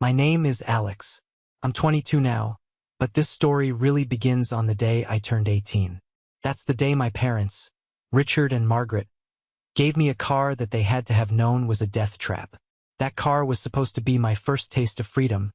My name is Alex. I'm 22 now, but this story really begins on the day I turned 18. That's the day my parents, Richard and Margaret, gave me a car that they had to have known was a death trap. That car was supposed to be my first taste of freedom,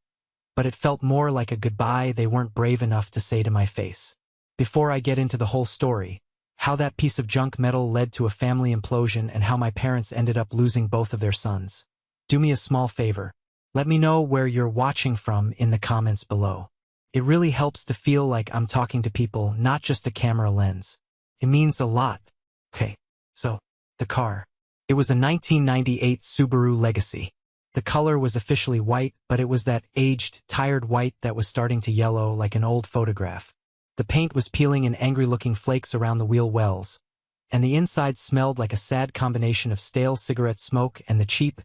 but it felt more like a goodbye they weren't brave enough to say to my face. Before I get into the whole story, how that piece of junk metal led to a family implosion and how my parents ended up losing both of their sons, do me a small favor. Let me know where you're watching from in the comments below. It really helps to feel like I'm talking to people, not just a camera lens. It means a lot. Okay, so, the car. It was a 1998 Subaru Legacy. The color was officially white, but it was that aged, tired white that was starting to yellow like an old photograph. The paint was peeling in angry-looking flakes around the wheel wells, and the inside smelled like a sad combination of stale cigarette smoke and the cheap,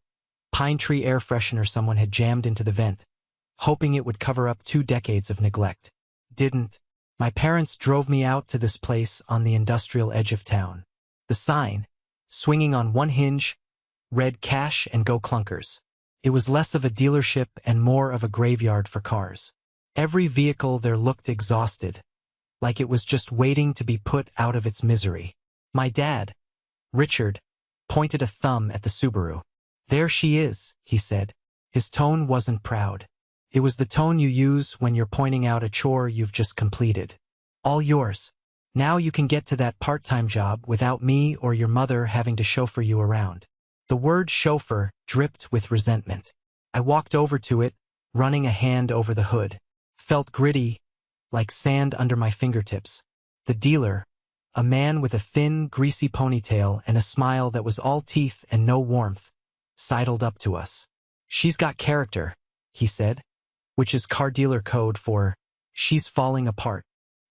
pine tree air freshener someone had jammed into the vent, hoping it would cover up 2 decades of neglect. Didn't. My parents drove me out to this place on the industrial edge of town. The sign, swinging on one hinge, read "Cash and Go Clunkers." It was less of a dealership and more of a graveyard for cars. Every vehicle there looked exhausted, like it was just waiting to be put out of its misery. My dad, Richard, pointed a thumb at the Subaru. "There she is," he said. His tone wasn't proud. It was the tone you use when you're pointing out a chore you've just completed. "All yours. Now you can get to that part-time job without me or your mother having to chauffeur you around." The word chauffeur dripped with resentment. I walked over to it, running a hand over the hood. Felt gritty, like sand under my fingertips. The dealer, a man with a thin, greasy ponytail and a smile that was all teeth and no warmth, sidled up to us. "She's got character," he said, which is car dealer code for "she's falling apart."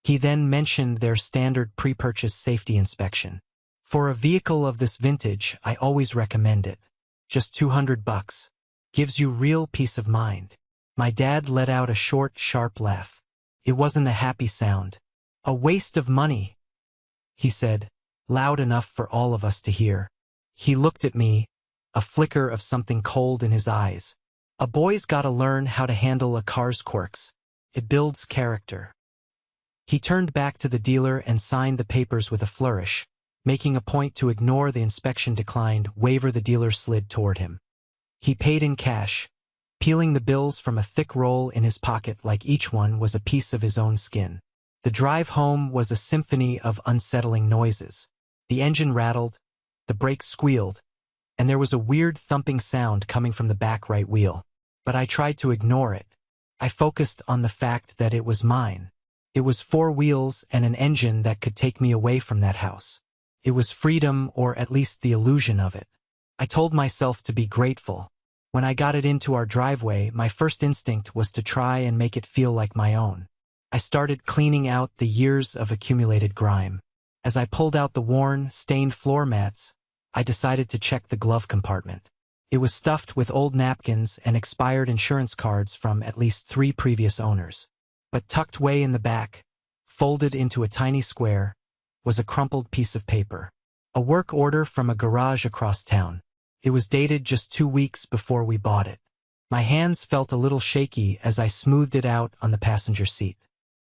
He then mentioned their standard pre-purchase safety inspection. For a vehicle of this vintage, I always recommend it. Just $200. Gives you real peace of mind. My dad let out a short, sharp laugh. It wasn't a happy sound. "A waste of money," he said, loud enough for all of us to hear. He looked at me, a flicker of something cold in his eyes. "A boy's gotta learn how to handle a car's quirks. It builds character." He turned back to the dealer and signed the papers with a flourish, making a point to ignore the inspection declined waiver the dealer slid toward him. He paid in cash, peeling the bills from a thick roll in his pocket like each one was a piece of his own skin. The drive home was a symphony of unsettling noises. The engine rattled, the brakes squealed, and there was a weird thumping sound coming from the back right wheel. But I tried to ignore it. I focused on the fact that it was mine. It was 4 wheels and an engine that could take me away from that house. It was freedom, or at least the illusion of it. I told myself to be grateful. When I got it into our driveway, my first instinct was to try and make it feel like my own. I started cleaning out the years of accumulated grime. As I pulled out the worn, stained floor mats, I decided to check the glove compartment. It was stuffed with old napkins and expired insurance cards from at least 3 previous owners. But tucked way in the back, folded into a tiny square, was a crumpled piece of paper. A work order from a garage across town. It was dated just 2 weeks before we bought it. My hands felt a little shaky as I smoothed it out on the passenger seat.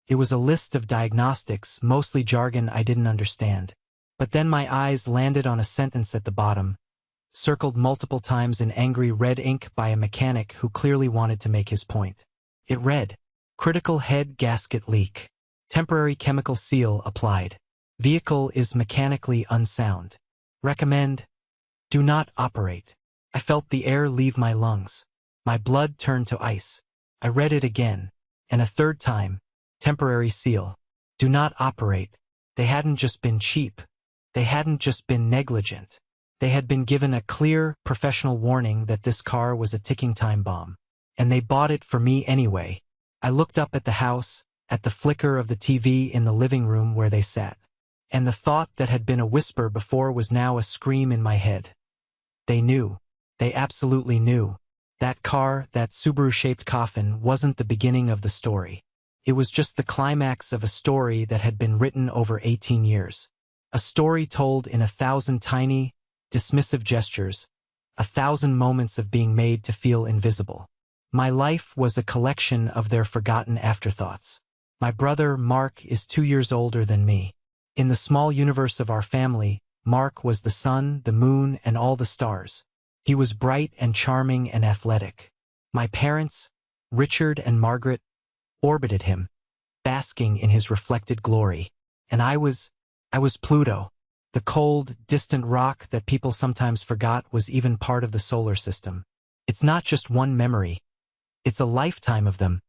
It was a list of diagnostics, mostly jargon I didn't understand. But then my eyes landed on a sentence at the bottom, circled multiple times in angry red ink by a mechanic who clearly wanted to make his point. It read, "Critical head gasket leak. Temporary chemical seal applied. Vehicle is mechanically unsound. Recommend, do not operate." I felt the air leave my lungs. My blood turned to ice. I read it again, and a third time. Temporary seal. Do not operate. They hadn't just been cheap. They hadn't just been negligent. They had been given a clear, professional warning that this car was a ticking time bomb. And they bought it for me anyway. I looked up at the house, at the flicker of the TV in the living room where they sat. And the thought that had been a whisper before was now a scream in my head. They knew. They absolutely knew. That car, that Subaru-shaped coffin, wasn't the beginning of the story. It was just the climax of a story that had been written over 18 years. A story told in 1,000 tiny, dismissive gestures, 1,000 moments of being made to feel invisible. My life was a collection of their forgotten afterthoughts. My brother, Mark, is 2 years older than me. In the small universe of our family, Mark was the sun, the moon, and all the stars. He was bright and charming and athletic. My parents, Richard and Margaret, orbited him, basking in his reflected glory. And I was Pluto, the cold, distant rock that people sometimes forgot was even part of the solar system. It's not just one memory. It's a lifetime of them,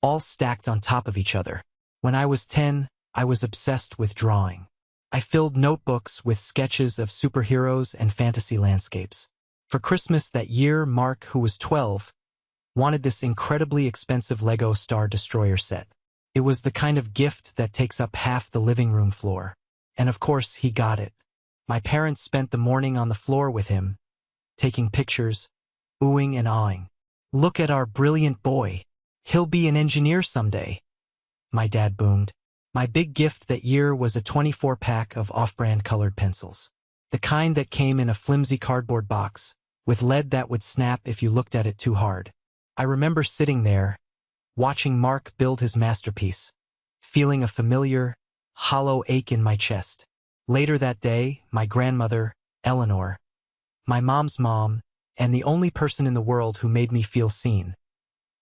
all stacked on top of each other. When I was 10, I was obsessed with drawing. I filled notebooks with sketches of superheroes and fantasy landscapes. For Christmas that year, Mark, who was 12, wanted this incredibly expensive Lego Star Destroyer set. It was the kind of gift that takes up half the living room floor. And of course, he got it. My parents spent the morning on the floor with him, taking pictures, oohing and aahing. "Look at our brilliant boy. He'll be an engineer someday," my dad boomed. My big gift that year was a 24-pack of off-brand colored pencils. The kind that came in a flimsy cardboard box, with lead that would snap if you looked at it too hard. I remember sitting there, watching Mark build his masterpiece, feeling a familiar, hollow ache in my chest. Later that day, my grandmother, Eleanor, my mom's mom, and the only person in the world who made me feel seen,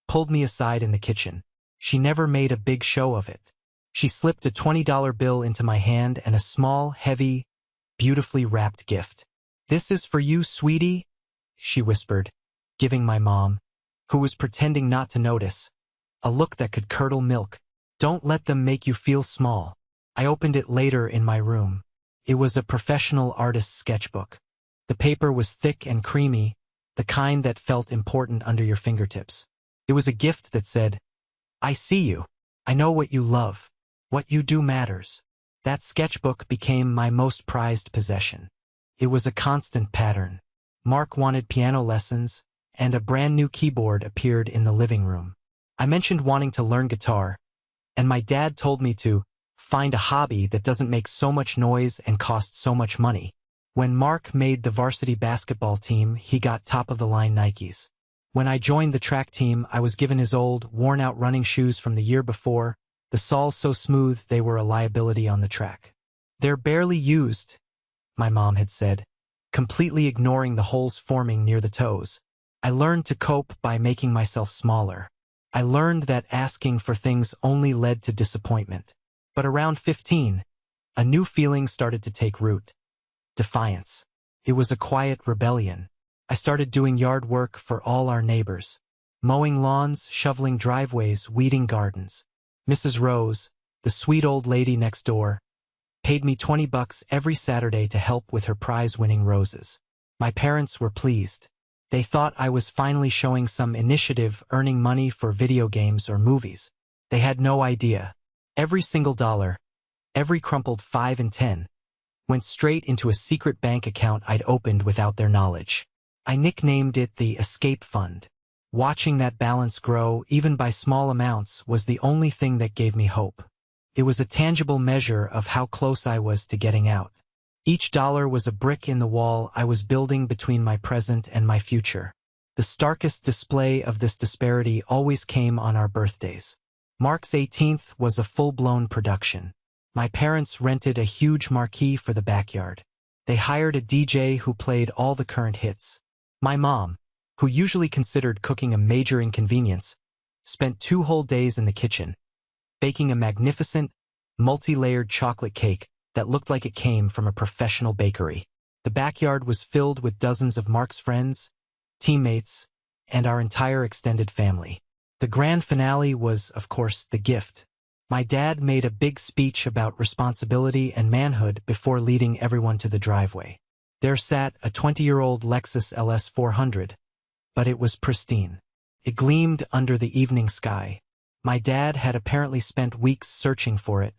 pulled me aside in the kitchen. She never made a big show of it. She slipped a $20 bill into my hand and a small, heavy, beautifully wrapped gift. "This is for you, sweetie," she whispered, giving my mom, who was pretending not to notice, a look that could curdle milk. "Don't let them make you feel small." I opened it later in my room. It was a professional artist's sketchbook. The paper was thick and creamy, the kind that felt important under your fingertips. It was a gift that said, "I see you. I know what you love. What you do matters." That sketchbook became my most prized possession. It was a constant pattern. Mark wanted piano lessons, and a brand new keyboard appeared in the living room. I mentioned wanting to learn guitar, and my dad told me to find a hobby that doesn't make so much noise and cost so much money. When Mark made the varsity basketball team, he got top-of-the-line Nikes. When I joined the track team, I was given his old, worn-out running shoes from the year before, the soles so smooth they were a liability on the track. "They're barely used," my mom had said, completely ignoring the holes forming near the toes. I learned to cope by making myself smaller. I learned that asking for things only led to disappointment. But around 15, a new feeling started to take root. Defiance. It was a quiet rebellion. I started doing yard work for all our neighbors. Mowing lawns, shoveling driveways, weeding gardens. Mrs. Rose, the sweet old lady next door, paid me $20 every Saturday to help with her prize-winning roses. My parents were pleased. They thought I was finally showing some initiative, earning money for video games or movies. They had no idea. Every single dollar, every crumpled 5 and 10, went straight into a secret bank account I'd opened without their knowledge. I nicknamed it the escape fund. Watching that balance grow, even by small amounts, was the only thing that gave me hope. It was a tangible measure of how close I was to getting out. Each dollar was a brick in the wall I was building between my present and my future. The starkest display of this disparity always came on our birthdays. Mark's 18th was a full-blown production. My parents rented a huge marquee for the backyard. They hired a DJ who played all the current hits. My mom, who usually considered cooking a major inconvenience, spent 2 whole days in the kitchen, baking a magnificent, multi-layered chocolate cake that looked like it came from a professional bakery. The backyard was filled with dozens of Mark's friends, teammates, and our entire extended family. The grand finale was, of course, the gift. My dad made a big speech about responsibility and manhood before leading everyone to the driveway. There sat a 20-year-old Lexus LS 400, but it was pristine. It gleamed under the evening sky. My dad had apparently spent weeks searching for it,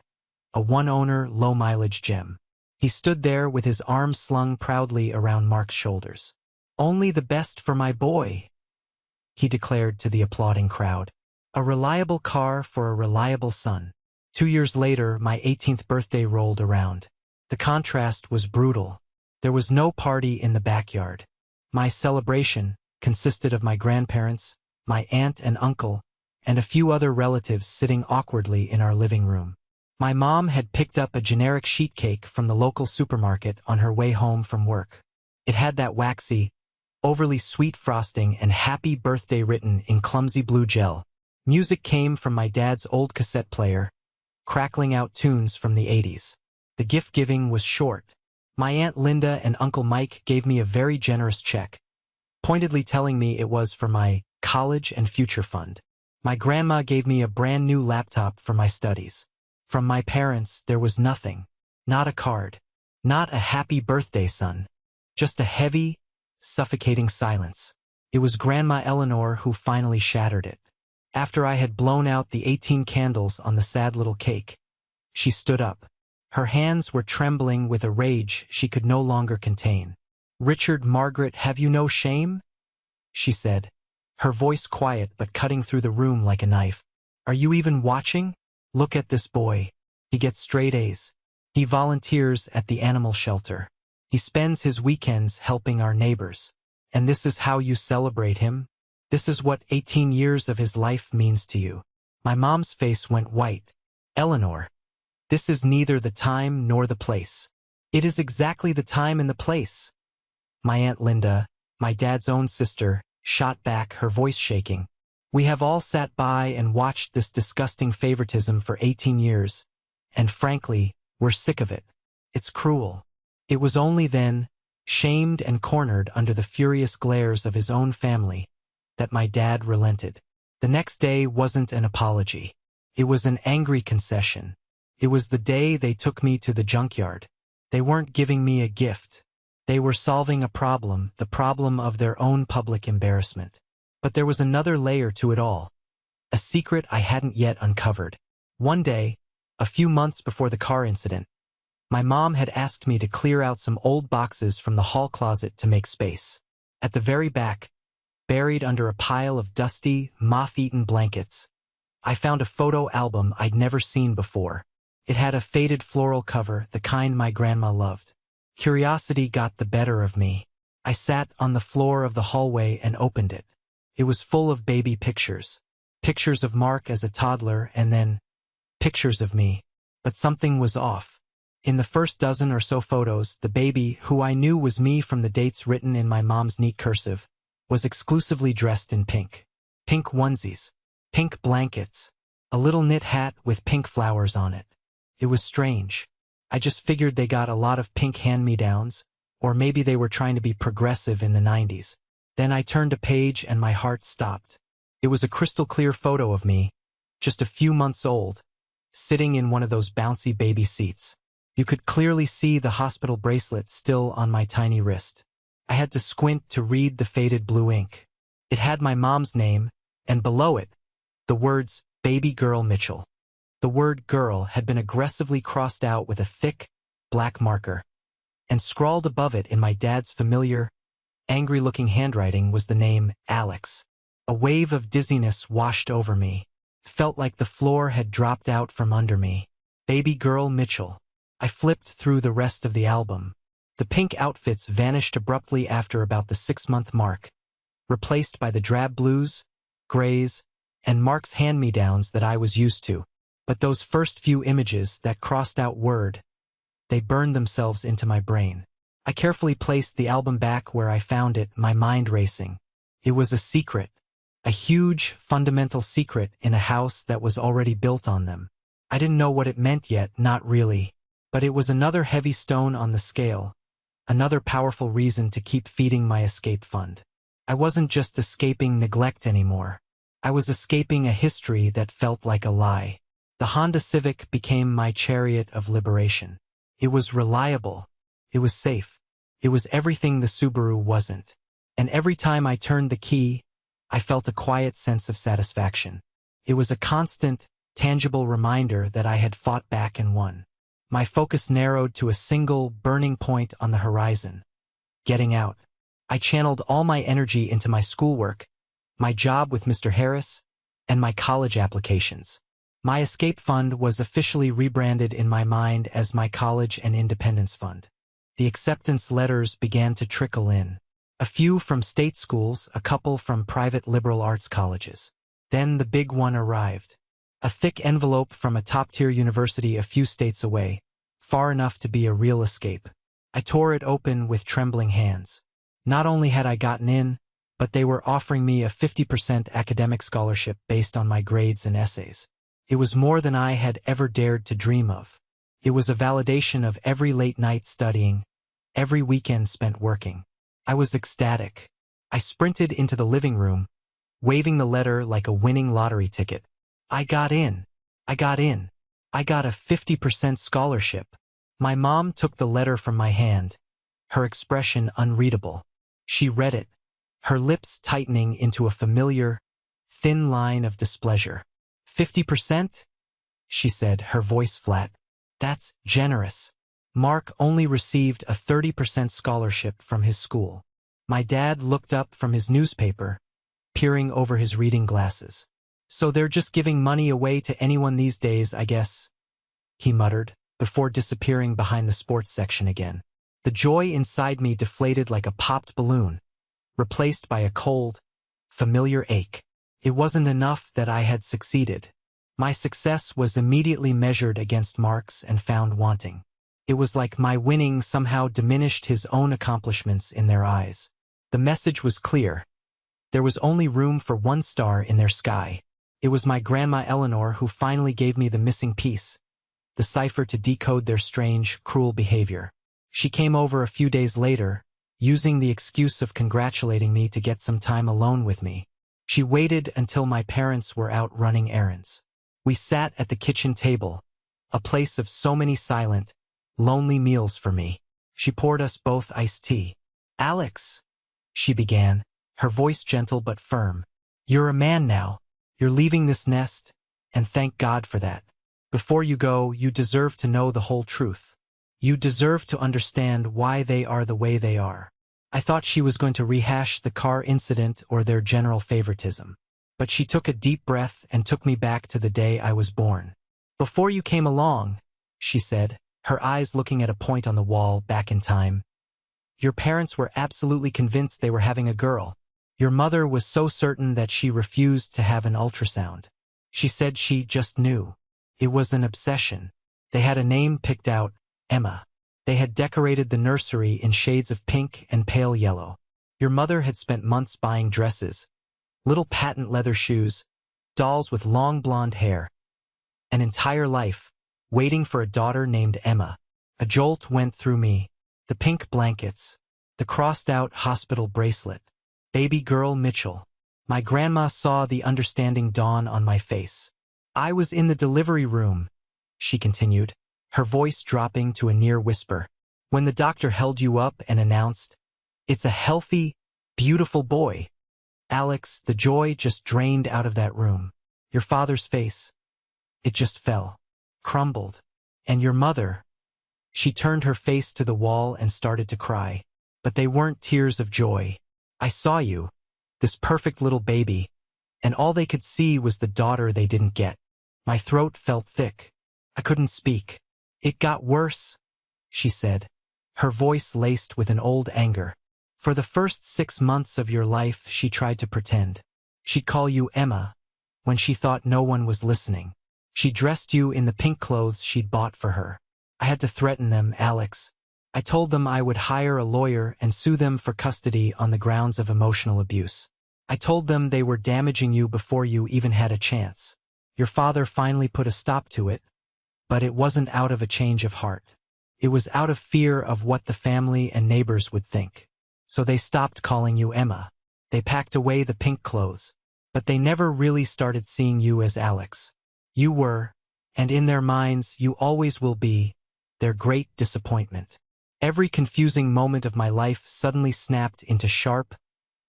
a one-owner, low-mileage gem. He stood there with his arms slung proudly around Mark's shoulders. "Only the best for my boy," he declared to the applauding crowd. "A reliable car for a reliable son." 2 years later, my 18th birthday rolled around. The contrast was brutal. There was no party in the backyard. My celebration consisted of my grandparents, my aunt and uncle, and a few other relatives sitting awkwardly in our living room. My mom had picked up a generic sheet cake from the local supermarket on her way home from work. It had that waxy, overly sweet frosting and happy birthday written in clumsy blue gel. Music came from my dad's old cassette player, crackling out tunes from the 80s. The gift-giving was short. My Aunt Linda and Uncle Mike gave me a very generous check, pointedly telling me it was for my college and future fund. My grandma gave me a brand new laptop for my studies. From my parents, there was nothing. Not a card. Not a happy birthday, son. Just a heavy, suffocating silence. It was Grandma Eleanor who finally shattered it. After I had blown out the 18 candles on the sad little cake, she stood up. Her hands were trembling with a rage she could no longer contain. "Richard, Margaret, have you no shame?" she said, her voice quiet but cutting through the room like a knife. "Are you even watching? Look at this boy. He gets straight A's. He volunteers at the animal shelter. He spends his weekends helping our neighbors. And this is how you celebrate him? This is what 18 years of his life means to you." My mom's face went white. "Eleanor, this is neither the time nor the place." "It is exactly the time and the place." My Aunt Linda, my dad's own sister, shot back, her voice shaking. "We have all sat by and watched this disgusting favoritism for 18 years, and frankly, we're sick of it. It's cruel." It was only then, shamed and cornered under the furious glares of his own family, that my dad relented. The next day wasn't an apology. It was an angry concession. It was the day they took me to the junkyard. They weren't giving me a gift. They were solving a problem, the problem of their own public embarrassment. But there was another layer to it all. A secret I hadn't yet uncovered. One day, a few months before the car incident, my mom had asked me to clear out some old boxes from the hall closet to make space. At the very back, buried under a pile of dusty, moth-eaten blankets, I found a photo album I'd never seen before. It had a faded floral cover, the kind my grandma loved. Curiosity got the better of me. I sat on the floor of the hallway and opened it. It was full of baby pictures. Pictures of Mark as a toddler and then pictures of me. But something was off. In the first dozen or so photos, the baby, who I knew was me from the dates written in my mom's neat cursive, was exclusively dressed in pink. Pink onesies, pink blankets, a little knit hat with pink flowers on it. It was strange. I just figured they got a lot of pink hand-me-downs, or maybe they were trying to be progressive in the 90s. Then I turned a page and my heart stopped. It was a crystal-clear photo of me, just a few months old, sitting in one of those bouncy baby seats. You could clearly see the hospital bracelet still on my tiny wrist. I had to squint to read the faded blue ink. It had my mom's name, and below it, the words, "Baby Girl Mitchell." The word girl had been aggressively crossed out with a thick, black marker, and scrawled above it in my dad's familiar, angry-looking handwriting was the name Alex. A wave of dizziness washed over me. It felt like the floor had dropped out from under me. Baby Girl Mitchell. I flipped through the rest of the album. The pink outfits vanished abruptly after about the 6-month mark, replaced by the drab blues, grays, and Mark's hand-me-downs that I was used to. But those first few images, that crossed-out word, they burned themselves into my brain. I carefully placed the album back where I found it, my mind racing. It was a secret, a huge, fundamental secret in a house that was already built on them. I didn't know what it meant yet, not really. But it was another heavy stone on the scale, another powerful reason to keep feeding my escape fund. I wasn't just escaping neglect anymore. I was escaping a history that felt like a lie. The Honda Civic became my chariot of liberation. It was reliable. It was safe. It was everything the Subaru wasn't. And every time I turned the key, I felt a quiet sense of satisfaction. It was a constant, tangible reminder that I had fought back and won. My focus narrowed to a single, burning point on the horizon. Getting out. I channeled all my energy into my schoolwork, my job with Mr. Harris, and my college applications. My escape fund was officially rebranded in my mind as my College and Independence Fund. The acceptance letters began to trickle in. A few from state schools, a couple from private liberal arts colleges. Then the big one arrived. A thick envelope from a top-tier university a few states away, far enough to be a real escape. I tore it open with trembling hands. Not only had I gotten in, but they were offering me a 50% academic scholarship based on my grades and essays. It was more than I had ever dared to dream of. It was a validation of every late night studying, every weekend spent working. I was ecstatic. I sprinted into the living room, waving the letter like a winning lottery ticket. I got in. I got in. I got a 50% scholarship. My mom took the letter from my hand, her expression unreadable. She read it, her lips tightening into a familiar, thin line of displeasure. 50%? She said, her voice flat. That's generous. Mark only received a 30% scholarship from his school. My dad looked up from his newspaper, peering over his reading glasses. So they're just giving money away to anyone these days, I guess, he muttered, before disappearing behind the sports section again. The joy inside me deflated like a popped balloon, replaced by a cold, familiar ache. It wasn't enough that I had succeeded. My success was immediately measured against Mark's and found wanting. It was like my winning somehow diminished his own accomplishments in their eyes. The message was clear. There was only room for one star in their sky. It was my grandma Eleanor who finally gave me the missing piece, the cipher to decode their strange, cruel behavior. She came over a few days later, using the excuse of congratulating me to get some time alone with me. She waited until my parents were out running errands. We sat at the kitchen table, a place of so many silent, lonely meals for me. She poured us both iced tea. "Alex," she began, her voice gentle but firm. "You're a man now. You're leaving this nest, and thank God for that. Before you go, you deserve to know the whole truth. You deserve to understand why they are the way they are." I thought she was going to rehash the car incident or their general favoritism. But she took a deep breath and took me back to the day I was born. "Before you came along," she said, her eyes looking at a point on the wall back in time, "your parents were absolutely convinced they were having a girl. Your mother was so certain that she refused to have an ultrasound. She said she just knew. It was an obsession. They had a name picked out, Emma. They had decorated the nursery in shades of pink and pale yellow. Your mother had spent months buying dresses, little patent leather shoes, dolls with long blonde hair. An entire life, waiting for a daughter named Emma. A jolt went through me. The pink blankets, the crossed-out hospital bracelet. Baby girl Mitchell. My grandma saw the understanding dawn on my face. I was in the delivery room," she continued, her voice dropping to a near whisper, "when the doctor held you up and announced, 'It's a healthy, beautiful boy.' Alex, the joy just drained out of that room. Your father's face, it just fell, crumbled. And your mother," she turned her face to the wall and started to cry. But they weren't tears of joy. I saw you, this perfect little baby, and all they could see was the daughter they didn't get. My throat felt thick. I couldn't speak. "It got worse," she said, her voice laced with an old anger. "For the first 6 months of your life, she tried to pretend. She'd call you Emma, when she thought no one was listening. She dressed you in the pink clothes she'd bought for her. I had to threaten them, Alex. I told them I would hire a lawyer and sue them for custody on the grounds of emotional abuse. I told them they were damaging you before you even had a chance. Your father finally put a stop to it, but it wasn't out of a change of heart. It was out of fear of what the family and neighbors would think. So they stopped calling you Emma. They packed away the pink clothes, but they never really started seeing you as Alex. You were, and in their minds you always will be, their great disappointment. Every confusing moment of my life suddenly snapped into sharp,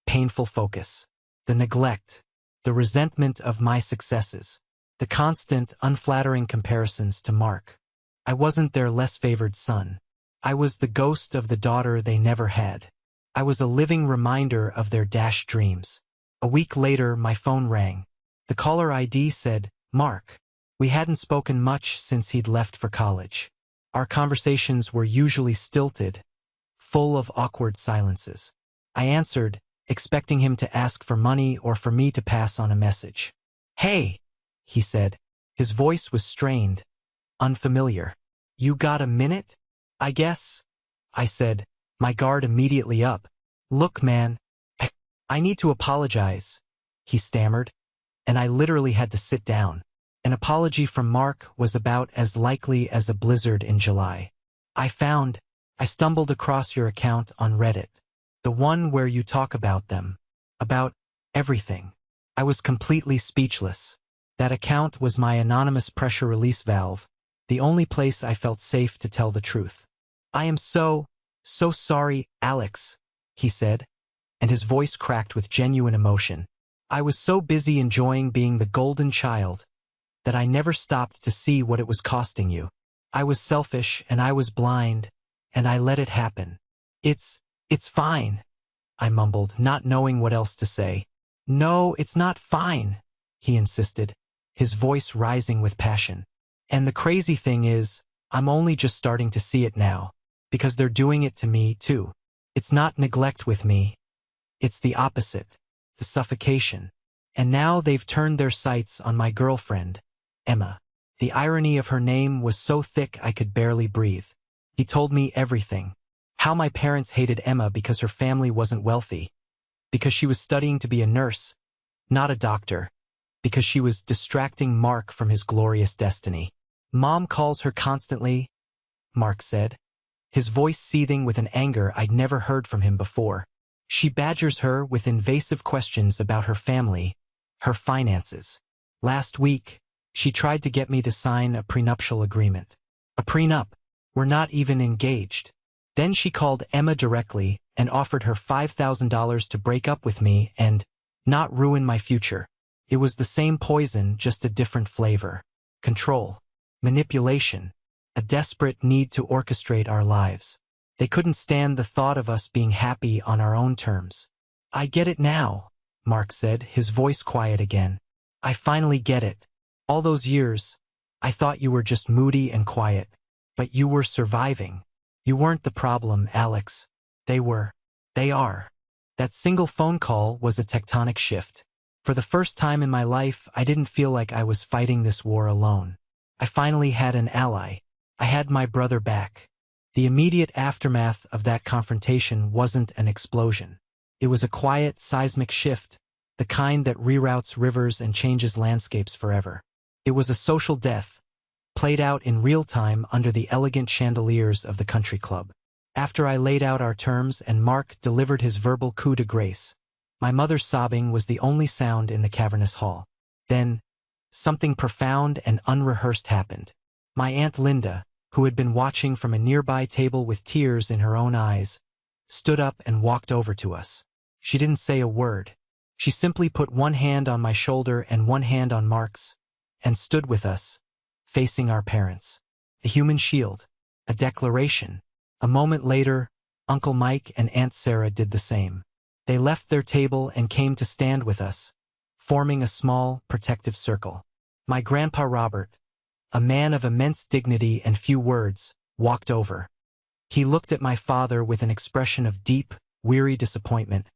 painful focus. The neglect, the resentment of my successes, the constant, unflattering comparisons to Mark. I wasn't their less favored son. I was the ghost of the daughter they never had. I was a living reminder of their dashed dreams. A week later, my phone rang. The caller ID said, "Mark." We hadn't spoken much since he'd left for college. Our conversations were usually stilted, full of awkward silences. I answered, expecting him to ask for money or for me to pass on a message. "Hey," he said. His voice was strained, unfamiliar. "You got a minute? I guess," I said, my guard immediately up. "Look, man, I need to apologize," he stammered, and I literally had to sit down. An apology from Mark was about as likely as a blizzard in July. I stumbled across your account on Reddit. The one where you talk about them. About everything. I was completely speechless. That account was my anonymous pressure release valve, the only place I felt safe to tell the truth. "I am so sorry, Alex," he said, and his voice cracked with genuine emotion. "I was so busy enjoying being the golden child that I never stopped to see what it was costing you. I was selfish and I was blind, and I let it happen. It's fine," I mumbled, not knowing what else to say. "No, it's not fine," he insisted, his voice rising with passion. "And the crazy thing is, I'm only just starting to see it now, because they're doing it to me, too. It's not neglect with me. It's the opposite, the suffocation. And now they've turned their sights on my girlfriend, Emma." The irony of her name was so thick I could barely breathe. He told me everything. How my parents hated Emma because her family wasn't wealthy. Because she was studying to be a nurse, not a doctor. Because she was distracting Mark from his glorious destiny. "Mom calls her constantly," Mark said, his voice seething with an anger I'd never heard from him before. "She badgers her with invasive questions about her family, her finances. Last week, she tried to get me to sign a prenuptial agreement. A prenup. We're not even engaged. Then she called Emma directly and offered her $5,000 to break up with me and not ruin my future. It was the same poison, just a different flavor. Control. Manipulation. A desperate need to orchestrate our lives. They couldn't stand the thought of us being happy on our own terms." "I get it now," Mark said, his voice quiet again. "I finally get it. All those years, I thought you were just moody and quiet. But you were surviving. You weren't the problem, Alex. They were. They are." That single phone call was a tectonic shift. For the first time in my life, I didn't feel like I was fighting this war alone. I finally had an ally. I had my brother back. The immediate aftermath of that confrontation wasn't an explosion. It was a quiet, seismic shift, the kind that reroutes rivers and changes landscapes forever. It was a social death, played out in real time under the elegant chandeliers of the country club. After I laid out our terms and Mark delivered his verbal coup de grace, my mother's sobbing was the only sound in the cavernous hall. Then, something profound and unrehearsed happened. My Aunt Linda, who had been watching from a nearby table with tears in her own eyes, stood up and walked over to us. She didn't say a word. She simply put one hand on my shoulder and one hand on Mark's, and stood with us, facing our parents. A human shield. A declaration. A moment later, Uncle Mike and Aunt Sarah did the same. They left their table and came to stand with us, forming a small, protective circle. My Grandpa Robert, a man of immense dignity and few words, walked over. He looked at my father with an expression of deep, weary disappointment.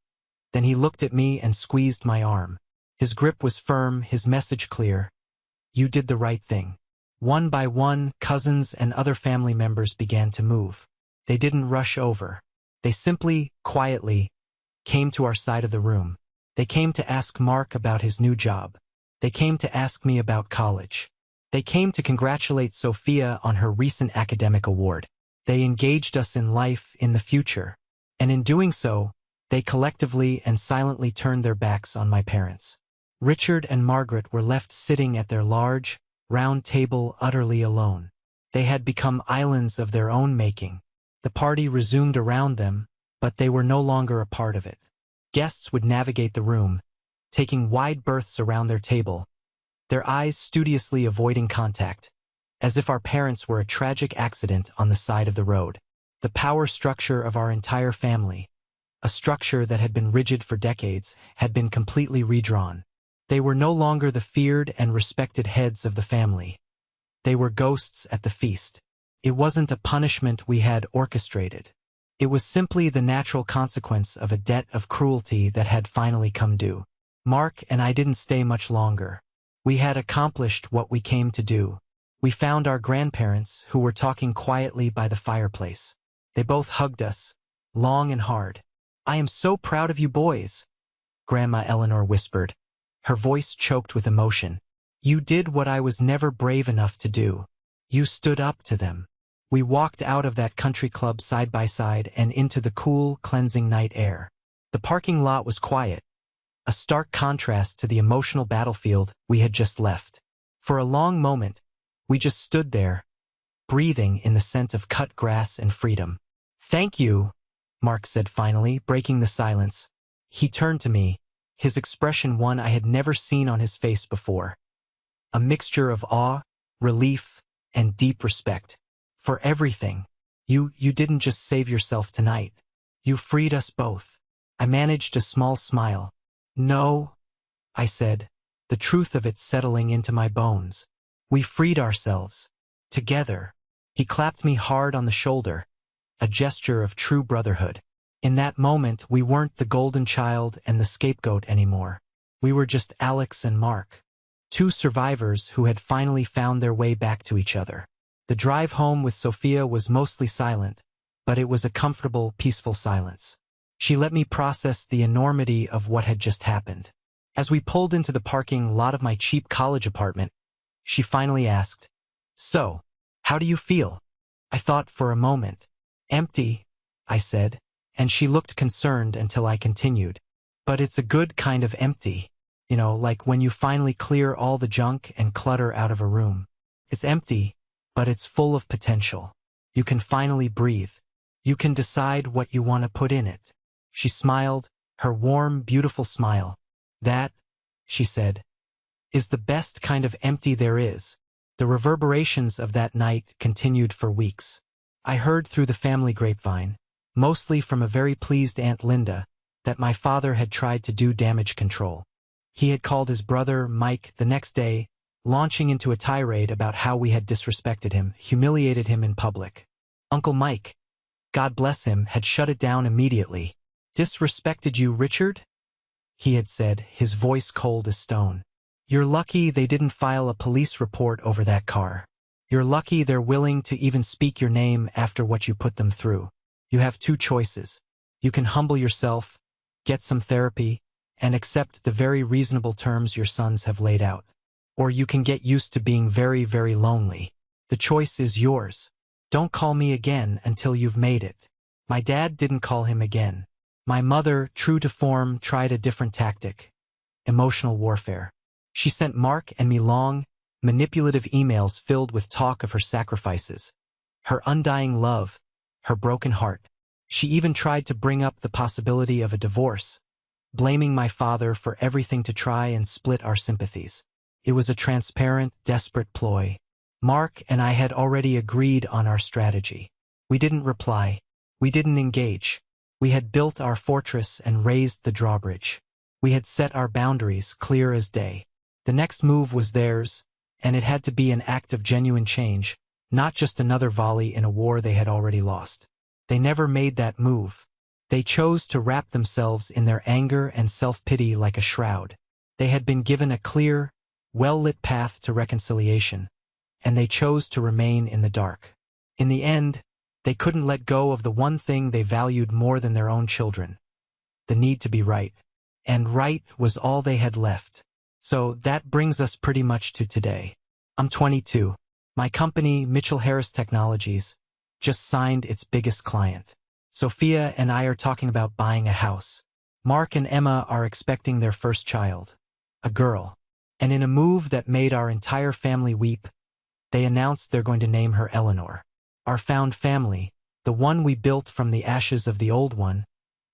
Then he looked at me and squeezed my arm. His grip was firm, his message clear. "You did the right thing." One by one, cousins and other family members began to move. They didn't rush over. They simply, quietly, came to our side of the room. They came to ask Mark about his new job. They came to ask me about college. They came to congratulate Sophia on her recent academic award. They engaged us in life, in the future. And in doing so, they collectively and silently turned their backs on my parents. Richard and Margaret were left sitting at their large, round table utterly alone. They had become islands of their own making. The party resumed around them, but they were no longer a part of it. Guests would navigate the room, taking wide berths around their table, their eyes studiously avoiding contact, as if our parents were a tragic accident on the side of the road. The power structure of our entire family, a structure that had been rigid for decades, had been completely redrawn. They were no longer the feared and respected heads of the family. They were ghosts at the feast. It wasn't a punishment we had orchestrated. It was simply the natural consequence of a debt of cruelty that had finally come due. Mark and I didn't stay much longer. We had accomplished what we came to do. We found our grandparents, who were talking quietly by the fireplace. They both hugged us, long and hard. "I am so proud of you boys," Grandma Eleanor whispered, her voice choked with emotion. "You did what I was never brave enough to do. You stood up to them." We walked out of that country club side by side and into the cool, cleansing night air. The parking lot was quiet, a stark contrast to the emotional battlefield we had just left. For a long moment, we just stood there, breathing in the scent of cut grass and freedom. "Thank you," Mark said finally, breaking the silence. He turned to me, his expression one I had never seen on his face before. A mixture of awe, relief, and deep respect. "For everything. You didn't just save yourself tonight. You freed us both." I managed a small smile. "No," I said, the truth of it settling into my bones. "We freed ourselves. Together." He clapped me hard on the shoulder, a gesture of true brotherhood. In that moment, we weren't the golden child and the scapegoat anymore. We were just Alex and Mark, two survivors who had finally found their way back to each other. The drive home with Sophia was mostly silent, but it was a comfortable, peaceful silence. She let me process the enormity of what had just happened. As we pulled into the parking lot of my cheap college apartment, she finally asked, "So, how do you feel?" I thought for a moment. "Empty," I said, and she looked concerned until I continued. "But it's a good kind of empty. You know, like when you finally clear all the junk and clutter out of a room. It's empty, but it's full of potential. You can finally breathe. You can decide what you want to put in it." She smiled, her warm, beautiful smile. "That," she said, "is the best kind of empty there is." The reverberations of that night continued for weeks. I heard through the family grapevine, mostly from a very pleased Aunt Linda, that my father had tried to do damage control. He had called his brother, Mike, the next day, launching into a tirade about how we had disrespected him, humiliated him in public. Uncle Mike, God bless him, had shut it down immediately. "Disrespected you, Richard?" he had said, his voice cold as stone. "You're lucky they didn't file a police report over that car. You're lucky they're willing to even speak your name after what you put them through. You have two choices. You can humble yourself, get some therapy, and accept the very reasonable terms your sons have laid out. Or you can get used to being very, very lonely. The choice is yours. Don't call me again until you've made it." My dad didn't call him again. My mother, true to form, tried a different tactic. Emotional warfare. She sent Mark and me long, manipulative emails filled with talk of her sacrifices, her undying love, her broken heart. She even tried to bring up the possibility of a divorce, blaming my father for everything to try and split our sympathies. It was a transparent, desperate ploy. Mark and I had already agreed on our strategy. We didn't reply. We didn't engage. We had built our fortress and raised the drawbridge. We had set our boundaries clear as day. The next move was theirs, and it had to be an act of genuine change, not just another volley in a war they had already lost. They never made that move. They chose to wrap themselves in their anger and self-pity like a shroud. They had been given a clear, well-lit path to reconciliation, and they chose to remain in the dark. In the end, they couldn't let go of the one thing they valued more than their own children: the need to be right. And right was all they had left. So that brings us pretty much to today. I'm 22. My company, Mitchell Harris Technologies, just signed its biggest client. Sophia and I are talking about buying a house. Mark and Emma are expecting their first child, a girl. And in a move that made our entire family weep, they announced they're going to name her Eleanor. Our found family, the one we built from the ashes of the old one,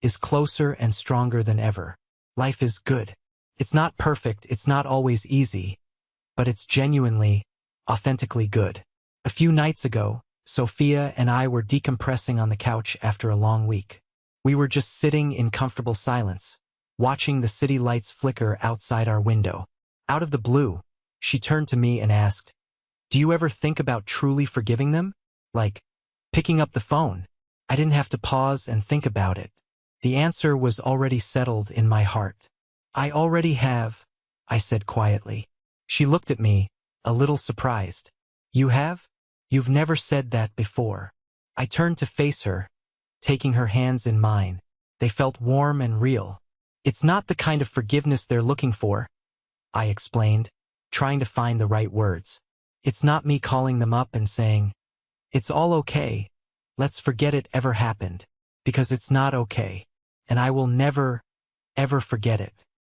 is closer and stronger than ever. Life is good. It's not perfect, it's not always easy, but it's genuinely, authentically good. A few nights ago, Sophia and I were decompressing on the couch after a long week. We were just sitting in comfortable silence, watching the city lights flicker outside our window. Out of the blue, she turned to me and asked, "Do you ever think about truly forgiving them? Like, picking up the phone, I didn't have to pause and think about it. The answer was already settled in my heart. I already have, I said quietly. She looked at me, a little surprised. You have? You've never said that before. I turned to face her, taking her hands in mine. They felt warm and real. It's not the kind of forgiveness they're looking for, I explained, trying to find the right words. It's not me calling them up and saying, it's all okay, let's forget it ever happened, because it's not okay, and I will never, ever forget it.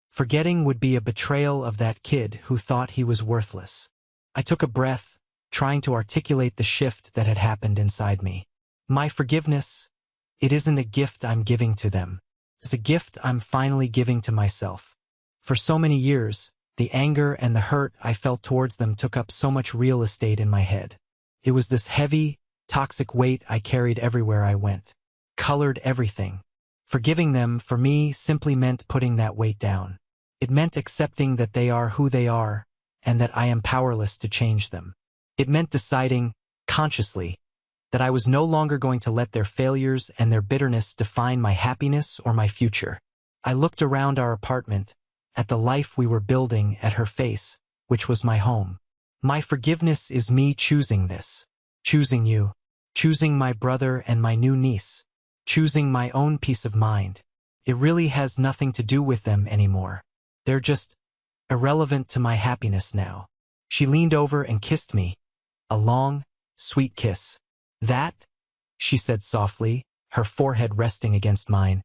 Forgetting would be a betrayal of that kid who thought he was worthless. I took a breath, trying to articulate the shift that had happened inside me. My forgiveness, it isn't a gift I'm giving to them. It's a gift I'm finally giving to myself. For so many years, the anger and the hurt I felt towards them took up so much real estate in my head. It was this heavy, toxic weight I carried everywhere I went. Colored everything. Forgiving them, for me, simply meant putting that weight down. It meant accepting that they are who they are, and that I am powerless to change them. It meant deciding, consciously, that I was no longer going to let their failures and their bitterness define my happiness or my future. I looked around our apartment, at the life we were building, at her face, which was my home. My forgiveness is me choosing this. Choosing you. Choosing my brother and my new niece. Choosing my own peace of mind. It really has nothing to do with them anymore. They're just irrelevant to my happiness now. She leaned over and kissed me. A long, sweet kiss. That, she said softly, her forehead resting against mine,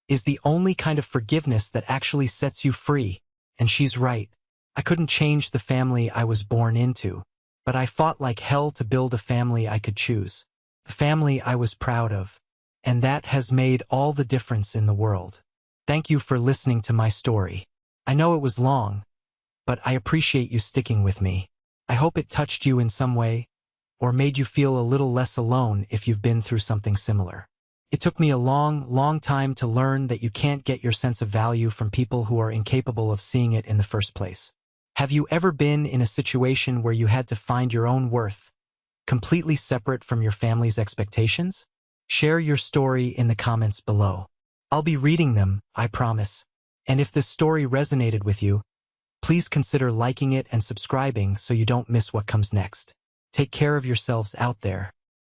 is the only kind of forgiveness that actually sets you free. And she's right. I couldn't change the family I was born into, but I fought like hell to build a family I could choose. A family I was proud of. And that has made all the difference in the world. Thank you for listening to my story. I know it was long, but I appreciate you sticking with me. I hope it touched you in some way, or made you feel a little less alone if you've been through something similar. It took me a long time to learn that you can't get your sense of value from people who are incapable of seeing it in the first place. Have you ever been in a situation where you had to find your own worth, completely separate from your family's expectations? Share your story in the comments below. I'll be reading them, I promise. And if this story resonated with you, please consider liking it and subscribing so you don't miss what comes next. Take care of yourselves out there.